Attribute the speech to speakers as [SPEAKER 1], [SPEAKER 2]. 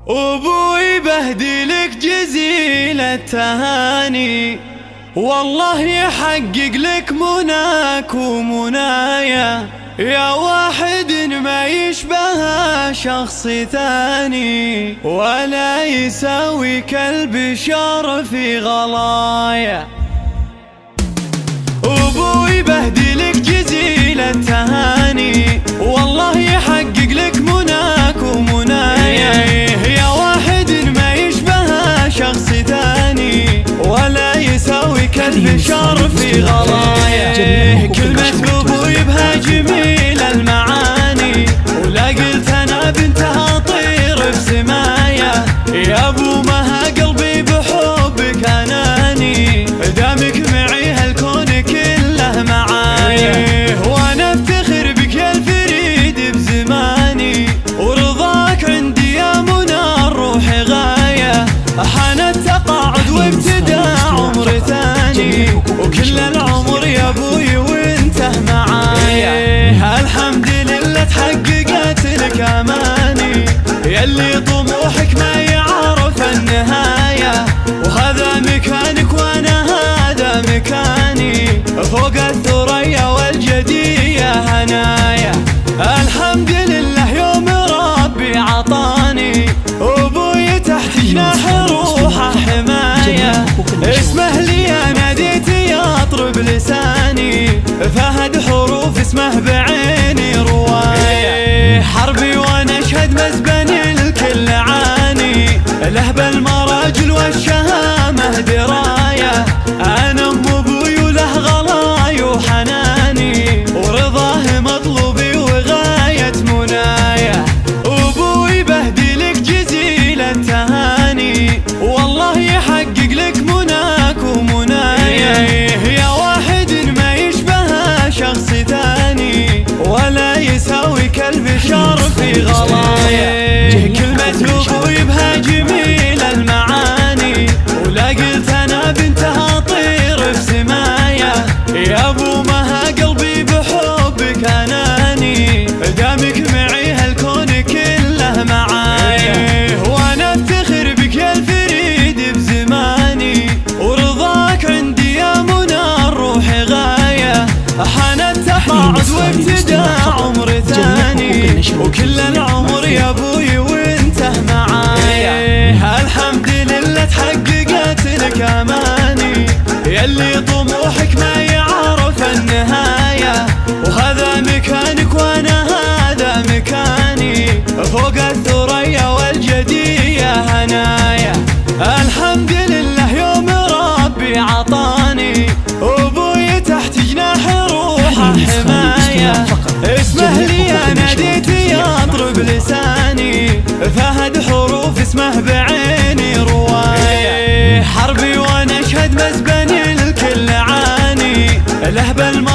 [SPEAKER 1] أبوي بهدلك جزيل التهاني، والله يحقق لك مناك ومنايا، يا واحد ما يشبه شخص ثاني، ولا يساوي كالبشر في غلايا. أبوي بهدلك جزيل التهاني، والله يحقق لك مناك ومنايا، يا واحد ما يشبه شخص ثاني، ولا يساوي كالبشر في غلايا. كلمة أبوي بها جميل المعاني، ولا قلت أنا بنتها طير في سمايا، يا أبو مها قلبي بحبك أناني، دامك معي هالكون كله معايا، وأنا أفتخر بك يا الفريد بزماني، ورضاك عندي يا منى الروح غاية، حان التقاعد وابتدى عمر ثاني، وكل العمر يا أبوي وانته معايا. الحمد لله تحققت لك أماني، يلي طموحك ما يعرف النهاية، وهذا مكانك وانا هذا مكاني، فوق الثريا والجدية هنايا. الحمد لله يوم ربي عطاني، أبوي تحت جناح روحه حماية، اسمه لي ناديت يطرب لساني، فهد حروف اسمه بعيني رواية، حربي وانا اشهد مزبن الكل عاني، له بالمراجل والشهامة دراية، انا ام ابوي وله غلاي وحناني، ورضاه مطلوبي وغاية منايا. ابوي بهدلك جزيل التهاني، والله يحقق لك مناك ومنايا، يا واحد ما يشبه شخص ثاني، ولا يساوي كالبشر في غلايا. كلمة أبوي بها جميل المعاني، ولا قلت أنا بنتها طير في سمايا، يا أبو مها قلبي بحبك أناني، دامك معي هالكون كله معايا، وأنا أفتخر بك يا الفريد بزماني، ورضاك عندي يا منى الروح غاية، حان التقاعد وابتدى عمر ثاني، وكل العمر يا أبوي وانته معايا. الحمد لله تحققت لك أماني، يلي طموحك ما يعرف النهاية، وهذا مكانك وانا هذا مكاني، فوق الثريا والجدية هنايا. الحمد لله يوم ربي عطاني، أبوي تحت جناح روحه حماية، اسمه لي ناديت يطرب لساني، فهد حروف اسمه بعيني رواية، حربي وانا اشهد مزبن الكل عاني، له بالمراجل